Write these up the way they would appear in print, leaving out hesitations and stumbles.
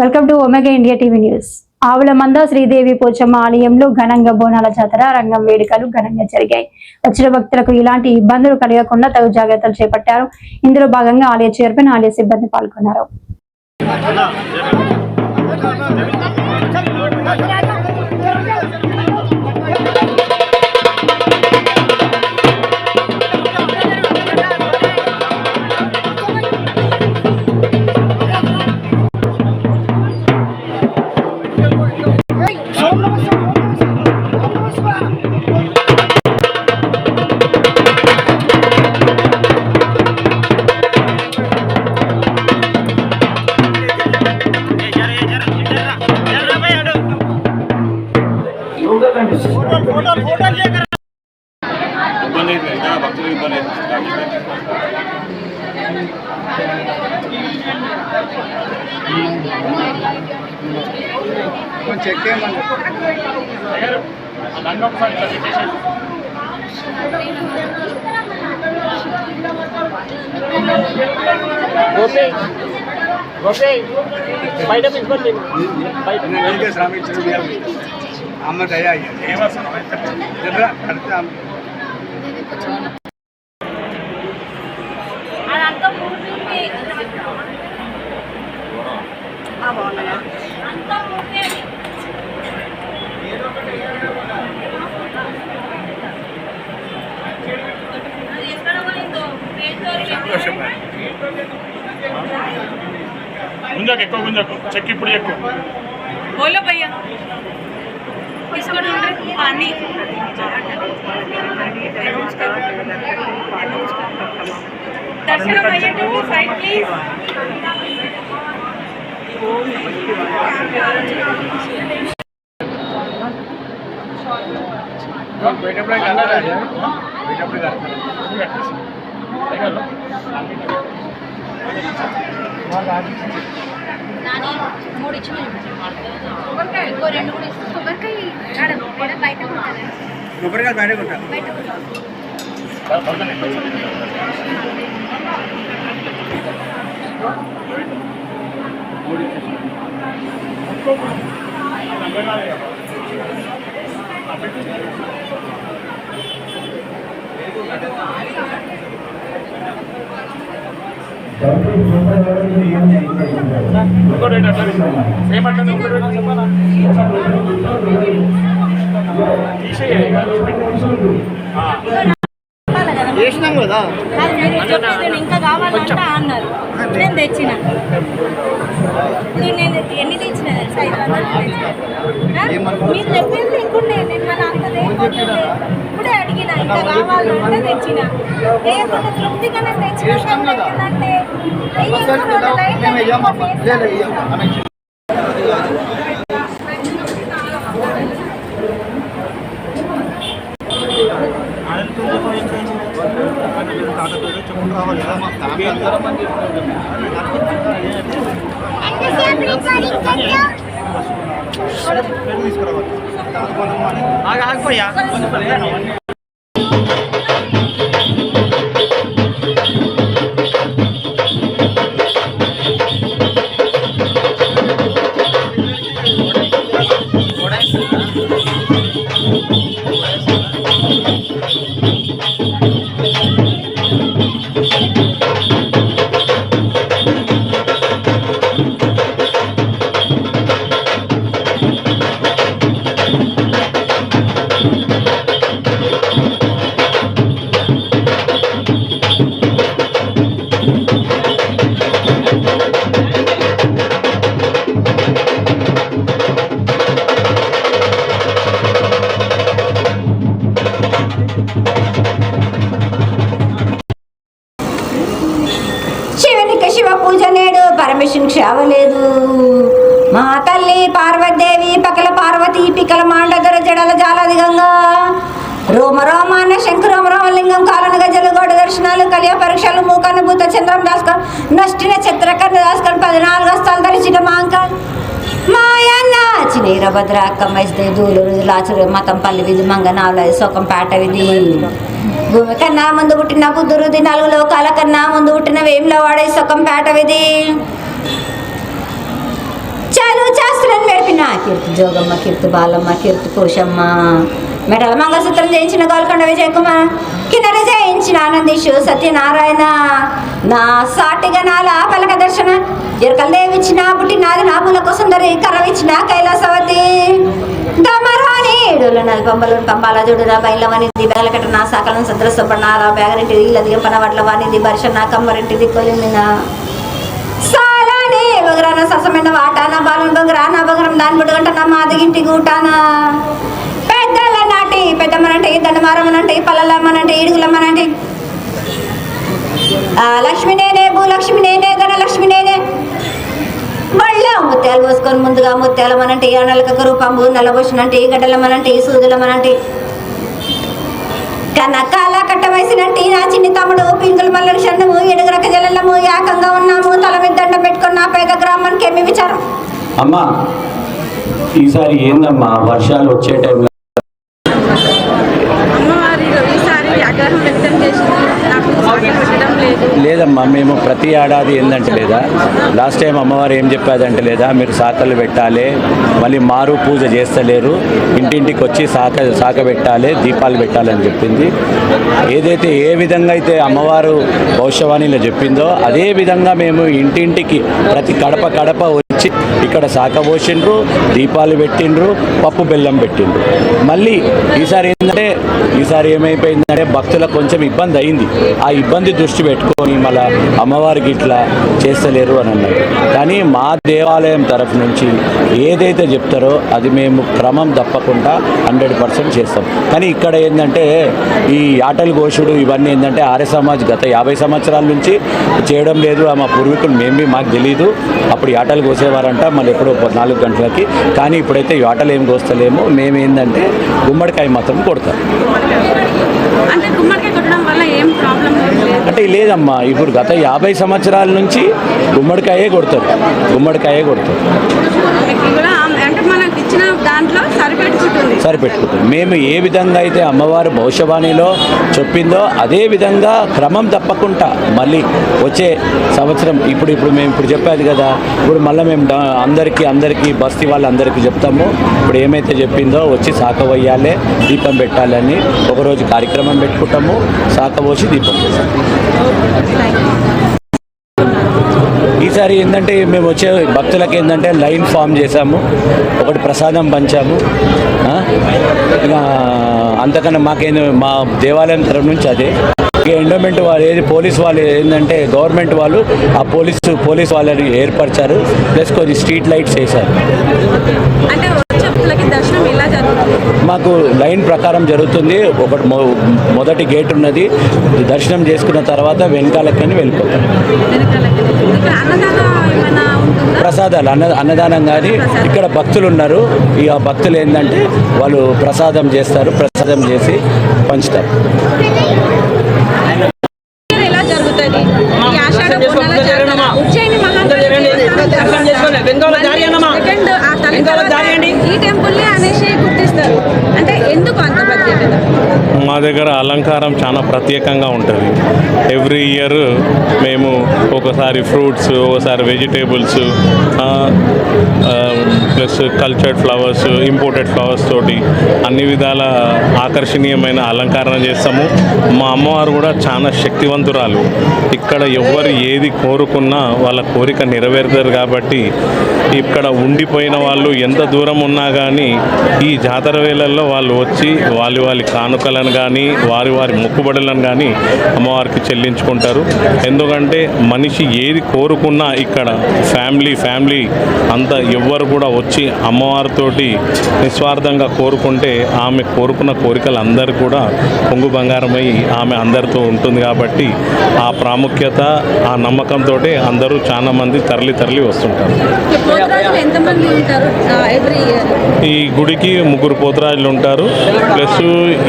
Welcome to omega India TV news. ఆవుల మంద శ్రీదేవి పోచమ్మ ఆలయంలో ఘనంగా బోనాల జాతర రంగం వేడుకలు ఘనంగా జరిగాయి. వచ్చిన భక్తులకు ఇలాంటి ఇబ్బందులు కలగకుండా తగు జాగ్రత్తలు చేపట్టారు. ఇందులో భాగంగా ఆలయ చైర్మన్, ఆలయ సిబ్బంది పాల్గొన్నారు. गुंजक ఎక్కువ గుంజకు చెక్ ఇప్పుడు ఎక్కువ बोलो भैया किसको ढूंढ रहे पानी दर्शन भैया टू साइड प्लीज बेटा अपना गाना रहा है बेटा अपना गाना నాని మూడు ఇచ్చి కొబ్బరికాయ ఇంకో రెండు కూడా ఇస్తాను. కొబ్బరికాయ బయట ఉంటారు. కొబ్బరికాయ బయట ఉంటారు. చేసినాం కదా ఇంకా కావాలంట అన్నారు. నేను తెచ్చిన ఇప్పుడు నేను ఎన్ని తెచ్చిన తెలుసా? 500 మీరు చెప్పింది ఇంకుండే నేను మన అంతదే ఇప్పుడే అడిగిన ఇంకా కావాలంటే తెచ్చిన లేకుండా తృప్తిగానే తెచ్చిన ఏంటంటే ఆగిపోయా శివ పూజ నేడు పరమేశ్వరుని క్షేవలేదు. మా తల్లి పార్వతీదేవి పకల పార్వతీ పికల మాండగర జడల జాలదిగంగా రోమ రోమాన శంకరోమ రామలింగం కాలన గజలు గోడ దర్శనాలు కలియ పరీక్షలు మూకన్న భూత చంద్రం దాసుకొని నష్టిన చిత్రకన్న దాసుకొని 14 హస్తాలు ధరించిన మాంకాలు మాయన్న చినీర భద్రాక్క మైస్తే దూలూరు లాచురు మతంపల్లి విధి మంగనావుల సోకంపేట విధి భూమి కన్నా ముందు పుట్టిన బుద్ధురుది 4 లోకాల కన్నా ముందు పుట్టిన వేముల వాడే సోకంపేట విధి నడిపిన కీర్తి జోగమ్మ, కీర్తి బాలమ్మ, కీర్తి కోశమ్మ, మెడల మంగళసూత్రం చేయించిన గోల్కొండ విజయ్ కుమార్, కిన్నెర చేయించిన ఆనందీషు సత్యనారాయణ, నా సాటిగా నాల పలక దర్శన ఎరకల దేవిచ్చిన పుట్టినాది నా పూలకు సుందరి కరవిచ్చిన కైలాసవతి, దమరాని ఏడుల నది పంబలు పంపాల జోడున బయలవనిది బేలకట నా సకలం సద్రసపడినారా బ్యాగరింటిది ఇళ్ళ దిగంపన వడ్ల వానిది బర్ష నా కమ్మరింటిది కొలిమిన సాలానే బగరాన ససమైన వాటాన బాలం బగరాన బగరం దాని బుడగంట నా మాదిగింటి గూటాన పెద్దల నాటి పెద్దమ్మనంటే దండమారమ్మనంటే పల్లలమ్మనంటే ఇడుగులమ్మనంటే లక్ష్మి నేనే భూలక్ష్మి నేనే ధనలక్ష్మి నేనే మళ్ళీ ముత్యాలు పోసుకొని ముందుగా ముత్యాలమనంటే ఏడలక రూపంబు నల్లబోసినంటే గడ్డలమ్మనంటే సూదులమ్మనంటే కనకాల కట్ట వయసునంటే నా చిన్ని తమ్ముడు పింకులు మల్లడి షన్నుము ఎడుగురక జలల్లము ఏకంగా ఉన్నాము తల మీద దండం పెట్టుకున్న పేద గ్రామానికి ఏమి విచారం. అమ్మా ఈసారి ఏందమ్మా వర్షాలు వచ్చే టైంలో లేదమ్మా, మేము ప్రతి ఏడాది ఏందంటే లేదా లాస్ట్ టైం అమ్మవారు ఏం చెప్పాదంటే లేదా మీరు శాఖలు పెట్టాలి, మళ్ళీ మారు పూజ చేస్తలేరు, ఇంటింటికి వచ్చి శాఖ పెట్టాలి, దీపాలు పెట్టాలని చెప్పింది. ఏదైతే ఏ విధంగా అయితే అమ్మవారు భవిష్యవాణిలో చెప్పిందో అదే విధంగా మేము ఇంటింటికి ప్రతి కడప వచ్చి ఇక్కడ శాఖ పోసిండ్రు, దీపాలు పెట్టిండ్రు, పప్పు బెల్లం పెట్టిండ్రు. మళ్ళీ ఈసారి ఏమైపోయిందంటే భక్తులకు కొంచెం ఇబ్బంది అయింది. ఆ ఇబ్బంది దృష్టి పెట్టుకొని మళ్ళీ అమ్మవారికి ఇట్లా చేస్తలేరు అని అన్నారు. కానీ మా దేవాలయం తరఫు నుంచి ఏదైతే చెప్తారో అది మేము క్రమం తప్పకుండా 100% చేస్తాం. కానీ ఇక్కడ ఏంటంటే ఈ ఆటలు కోసుడు ఇవన్నీ ఏంటంటే ఆర్య సమాజ్ గత 50 సంవత్సరాల నుంచి చేయడం లేదు. మా పూర్వీకులు మాకు తెలీదు. అప్పుడు ఈ ఆటలు కోసేవారంట మళ్ళీ ఎప్పుడో 4 గంటలకి. కానీ ఇప్పుడైతే ఈ ఆటలు ఏం కోస్తలేము. మేమేందంటే గుమ్మడికాయ మాత్రం కొడతాం. అంటే లేదమ్మా, ఇప్పుడు గత 50 సంవత్సరాల నుంచి గుమ్మడికాయే కొడతారు. సరిపెట్టుకుంటుంది. మేము ఏ విధంగా అయితే అమ్మవారు భవిష్యవాణిలో చెప్పిందో అదే విధంగా క్రమం తప్పకుండా మళ్ళీ వచ్చే సంవత్సరం ఇప్పుడు మేము చెప్పాది కదా, ఇప్పుడు మళ్ళీ మేము అందరికీ బస్తీ వాళ్ళందరికీ చెప్తాము. ఇప్పుడు ఏమైతే చెప్పిందో వచ్చి శాఖ పోయాలి, దీపం పెట్టాలని ఒకరోజు కార్యక్రమం పెట్టుకుంటాము. శాఖ పోసి దీపం చేస్తాము. ఈసారి ఏంటంటే మేము వచ్చే భక్తులకి ఏంటంటే లైన్ ఫామ్ చేశాము, ఒకటి ప్రసాదం పంచాము. ఇక అంతకన్నా మాకేంది మా దేవాలయం తరఫు నుంచి అదే. ఇక ఎండోమెంట్ వాళ్ళు పోలీస్ వాళ్ళు ఏంటంటే గవర్నమెంట్ వాళ్ళు ఆ పోలీస్ వాళ్ళని ఏర్పరిచారు. ప్లస్ కొన్ని స్ట్రీట్ లైట్స్ వేశారు. మాకు లైన్ ప్రకారం జరుగుతుంది. ఒకటి మొదటి గేట్ ఉన్నది, దర్శనం చేసుకున్న తర్వాత వెనకాలకని వెళ్ళిపోతాం. ప్రసాదాలు అన్నదానం కానీ ఇక్కడ భక్తులు ఉన్నారు. ఇక భక్తులు ఏంటంటే వాళ్ళు ప్రసాదం చేస్తారు, ప్రసాదం చేసి పంచుతారు. మా దగ్గర అలంకారం చాలా ప్రత్యేకంగా ఉంటుంది. ఎవ్రీ ఇయర్ మేము ఒకసారి ఫ్రూట్స్, ఒకసారి vegetables, plus cultured flowers, imported flowers తోటి అన్ని విధాల ఆకర్షణీయమైన అలంకరణ చేస్తాము. మా అమ్మవారు కూడా చాలా శక్తివంతురాలు. ఇక్కడ ఎవరు ఏది కోరుకున్నా వాళ్ళ కోరిక నెరవేరుతారు. కాబట్టి ఇక్కడ ఉండిపోయిన వాళ్ళు ఎంత దూరం ఉన్నా కానీ ఈ జాతర వేళల్లో వాళ్ళు వచ్చి వాళ్ళ కానుకలను కానీ వారి మొక్కుబడులను కానీ అమ్మవారికి చెల్లించుకుంటారు. ఎందుకంటే మనిషి ఏది కోరుకున్నా ఇక్కడ ఫ్యామిలీ అంతా ఎవ్వరు కూడా వచ్చి అమ్మవారితోటి నిస్వార్థంగా కోరుకుంటే ఆమె కోరుకున్న కోరికలు అందరూ కూడా పొంగు బంగారమై ఆమె అందరితో ఉంటుంది. కాబట్టి ఆ ప్రాముఖ్యత, ఆ నమ్మకంతో అందరూ చాలా మంది తరలి వస్తుంటారు. ఈ గుడికి 3 పోతురాజులు ఉంటారు. ప్లస్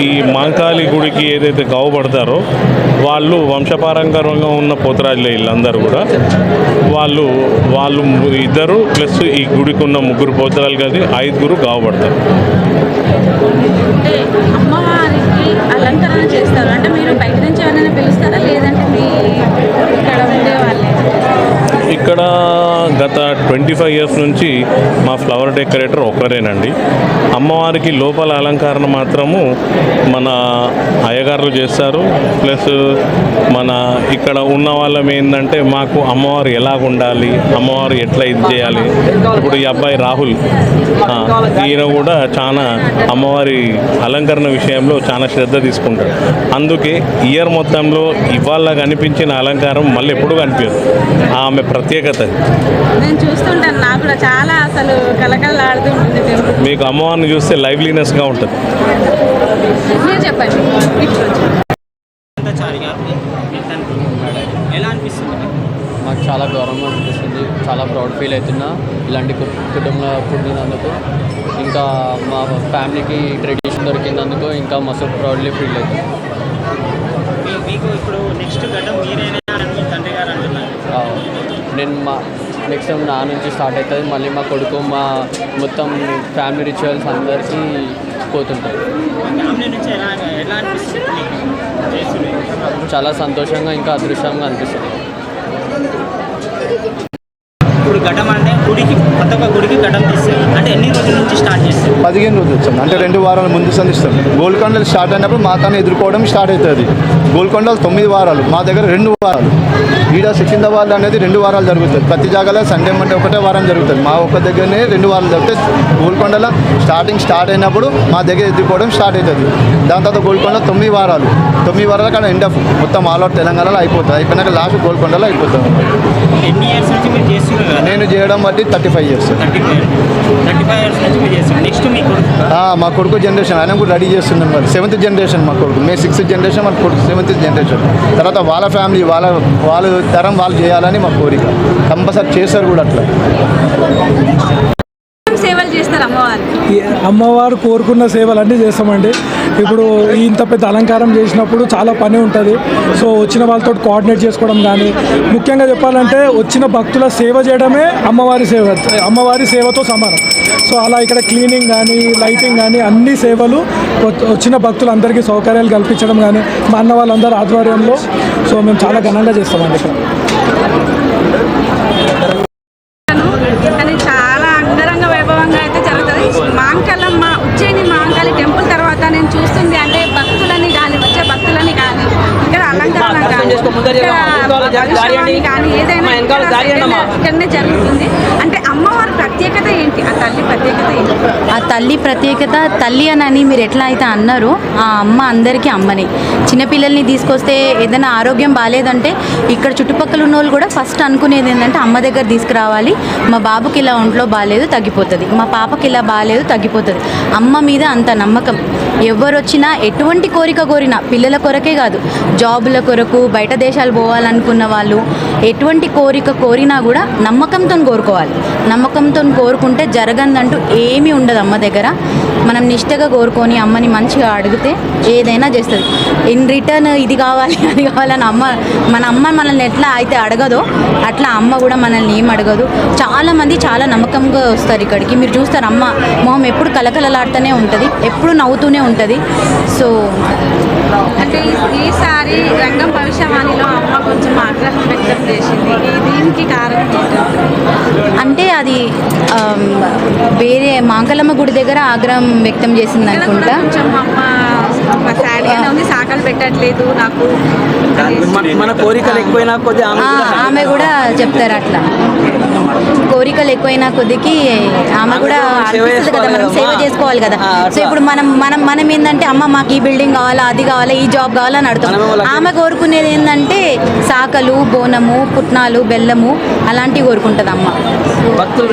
ఈ మాంకాళి గుడికి ఏదైతే గావపడతారో వాళ్ళు వంశపారంపర్యంగా ఉన్న పోతురాజులే వీళ్ళందరూ కూడా. వాళ్ళు ఇద్దరు ప్లస్ ఈ గుడికి ఉన్న 3 పోతురాలు కలిసి 5 గావపడతారు. అమ్మవారికి అలంకరణ చేస్తారు అంటే మీరు బయట నుంచి ఎవరైనా పిలుస్తారా, లేదంటే మీ ఇక్కడ ఉండే వాళ్ళే? ఇక్కడ గత 25 years నుంచి మా ఫ్లవర్ డెకరేటర్ ఒకరేనండి. అమ్మవారికి లోపల అలంకరణ మాత్రము మన అయ్యగారులు చేస్తారు. ప్లస్ మన ఇక్కడ ఉన్న వాళ్ళం ఏంటంటే మాకు అమ్మవారు ఎలాగ ఉండాలి, అమ్మవారు ఎట్లా ఇది చేయాలి. ఇప్పుడు ఈ అబ్బాయి రాహుల్ ఈయన కూడా చాలా అమ్మవారి అలంకరణ విషయంలో చాలా శ్రద్ధ తీసుకుంటాడు. అందుకే ఇయర్ మొత్తంలో ఇవాళ కనిపించిన అలంకారం మళ్ళీ ఎప్పుడు కనిపించదు. ఆమె ప్రత్యేకత. నేను చూస్తుంటాను, నాకు కూడా చాలా అసలు కలకలలాడుతూ ఉంటుంది టెంపుల్. మీకు అమ్మవారిని చూస్తే లైవ్లీనెస్గా ఉంటుంది. మీరు చెప్పండి. ఎలా అనిపిస్తుంది? మాకు చాలా గౌరవం అనిపిస్తుంది, చాలా ప్రౌడ్ ఫీల్ అవుతున్నా ఇలాంటి కుటుంబంలో పుట్టినందుకు. ఇంకా మా ఫ్యామిలీకి ట్రెడిషన్ దొరికినందుకు ఇంకా మస్తు ప్రౌడ్లీ ఫీల్ అవుతుంది. మీకు ఇప్పుడు నెక్స్ట్ ఘటన మీరేనా అని మీ తండ్రి గారు అంటున్నారు. నేను నెక్స్ట్ టైం నా నుంచి స్టార్ట్ అవుతుంది, మళ్ళీ మా కొడుకు మా మొత్తం ఫ్యామిలీ రిచువల్స్ అందరికీ పోతుంటాయి. ఫ్యామిలీ నుంచి ఎలా అనిపిస్తుంది? చాలా సంతోషంగా ఇంకా అదృష్టంగా అనిపిస్తుంది. ఇప్పుడు ఘటం అంటే గుడికి కొత్త గుడికి ఘటం తీస్తారు అంటే ఎన్ని రోజుల నుంచి స్టార్ట్ చేస్తారు? 15 రోజులు వచ్చాం, అంటే 2 వారాల ముందు సందిస్తాం. గోల్కొండలు స్టార్ట్ అయినప్పుడు మాతాన్ని ఎదుర్కోవడం స్టార్ట్ అవుతుంది. గోల్కొండలు 9 వారాలు, మా దగ్గర 2 వారాలు. ఈడ సికింద్రాబాద్ అనేది 2 వారాలు జరుగుతుంది. ప్రతి జాగాలో సండే మండే ఒకటే వారం జరుగుతుంది. మా ఒక్క దగ్గరనే 2 వారాలు జరుగుతాయి. గోల్కొండల స్టార్ట్ అయినప్పుడు మా దగ్గర ఎదుర్కోవడం స్టార్ట్ అవుతుంది. దాని తర్వాత గోల్కొండ 9 వారాలు. 9 వారాలు కానీ ఎండ్ ఆఫ్ మొత్తం ఆల్ అవుట్ తెలంగాణలో అయిపోతుంది. అయిపోయినాక లాస్ట్ గోల్కొండలో అయిపోతుంది. ఎన్ని ఇయర్స్ నుంచి మీరు చేస్తున్నారు? నేను చేయడం బట్టి 35 ఇయర్స్. 35 ఇయర్స్ నుంచి మీరు చేస్తున్నారు. నెక్స్ట్ మీ కొడుకు? మా కొడుకు జనరేషన్, ఆయన కూడా రెడీ చేస్తున్నాం. మరి 7th జనరేషన్ మా కొడుకు. మేము 6th జనరేషన్, మా కొడుకు 7th జనరేషన్. తర్వాత వాళ్ళ ఫ్యామిలీ వాళ్ళ తరం వాళ్ళు చేయాలని మా కోరిక. కంపల్సరీ చేస్తారు కూడా అట్లా. సేవలు చేస్తారు అమ్మవారికి. అమ్మవారు కోరుకున్న సేవలు అన్నీ చేస్తామండి. ఇప్పుడు ఇంత పెద్ద అలంకారం చేసినప్పుడు చాలా పని ఉంటుంది. సో వచ్చిన వాళ్ళతో కోఆర్డినేట్ చేసుకోవడం కానీ, ముఖ్యంగా చెప్పాలంటే వచ్చిన భక్తుల సేవ చేయడమే అమ్మవారి సేవతో సమానం. సో అలా ఇక్కడ క్లీనింగ్ కానీ, లైటింగ్ కానీ అన్ని సేవలు వచ్చిన భక్తులందరికీ సౌకర్యాలు కల్పించడం కానీ మా అన్న వాళ్ళందరూ ఆధ్వర్యంలో సో మేము చాలా ఘనంగా చేస్తామండి ఇక్కడ. కానీ చాలా అంగరంగ వైభవంగా అయితే జరుగుతుంది. మాంకలమ్మ ఉజ్జయిని మహంకాళి టెంపుల్ తర్వాత నేను చూస్తుంది అంటే భక్తులని కానీ, వచ్చే భక్తులని కానీ, ఇక్కడ అలంకరణ కానీ, కానీ ఏదైనా ఇక్కడనే జరుగుతుంది. అంటే అమ్మవారి ప్రత్యేకత ఏంటి? ఆ తల్లి ప్రత్యేకత ఏంటి? ఆ తల్లి ప్రత్యేకత, తల్లి అని మీరు ఎట్లా అయితే అన్నారో ఆ అమ్మ అందరికీ అమ్మని. చిన్నపిల్లల్ని తీసుకొస్తే ఏదైనా ఆరోగ్యం బాగాలేదంటే ఇక్కడ చుట్టుపక్కల ఉన్న వాళ్ళు కూడా ఫస్ట్ అనుకునేది ఏంటంటే అమ్మ దగ్గర తీసుకురావాలి. మా బాబుకి ఇలా ఒంట్లో బాగాలేదు తగ్గిపోతుంది, మా పాపకి ఇలా బాగాలేదు తగ్గిపోతుంది. అమ్మ మీద అంత నమ్మకం. ఎవరు వచ్చినా ఎటువంటి కోరిక కోరినా, పిల్లల కొరకే కాదు, జాబుల కొరకు, బయట దేశాలు పోవాలనుకున్న వాళ్ళు ఎటువంటి కోరిక కోరినా కూడా నమ్మకంతో కోరుకోవాలి. నమ్మకంతో కోరుకుంటే జరగందంటూ ఏమీ ఉండదు అమ్మ దగ్గర. మనం నిష్టగా కోరుకొని అమ్మని మంచిగా అడిగితే ఏదైనా చేస్తుంది. ఇన్ రిటర్న్ ఇది కావాలి అది కావాలని మన అమ్మ మనల్ని ఎట్లా అయితే అడగదో అట్లా అమ్మ కూడా మనల్ని ఏం అడగదు. చాలామంది చాలా నమ్మకంగా వస్తారు ఇక్కడికి. మీరు చూస్తారు అమ్మ మొహం ఎప్పుడు కలకలలాడుతూనే ఉంటుంది, ఎప్పుడు నవ్వుతూనే ఉంటుంది. సో అంటే ఈసారి రంగం భవిష్యవాణిలో అమ్మ కొంచెం ఆగ్రహం వ్యక్తం చేసింది. దీనికి కారణం అంటే అది వేరే మాంకలమ్మ గుడి దగ్గర ఆగ్రహం వ్యక్తం చేసింది అనుకుంటా. కొంచెం అమ్మ శాడీగానే ఉంది, సాకలు పెట్టట్లేదు నాకు, మన కోరికలు ఎక్కువైనా కొద్ది ఆమె కూడా చెప్తారు అట్లా. కోరికలు ఎక్కువైనా కొద్దికి ఆమె కూడా అనిపిస్తుంది కదా, మనం సేవ చేసుకోవాలి కదా. సో ఇప్పుడు మనం ఏంటంటే అమ్మ మాకు ఈ బిల్డింగ్ కావాలా, అది కావాలా, ఈ జాబ్ కావాలని అడుగుతాం. ఆమె కోరుకునేది ఏంటంటే సాకలు, బోనము, పుట్నాలు, బెల్లము అలాంటివి కోరుకుంటుంది అమ్మ.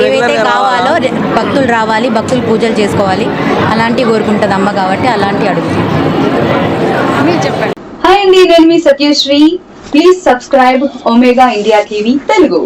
ఏవైతే కావాలో భక్తులు రావాలి, భక్తులు పూజలు చేసుకోవాలి అలాంటివి కోరుకుంటుంది అమ్మ. కాబట్టి అలాంటివి అడుగుతుంది. మీరు చెప్పండి. హాయ్ అండి, నేను మీ Satyasri. Please subscribe Omega India TV Telugu.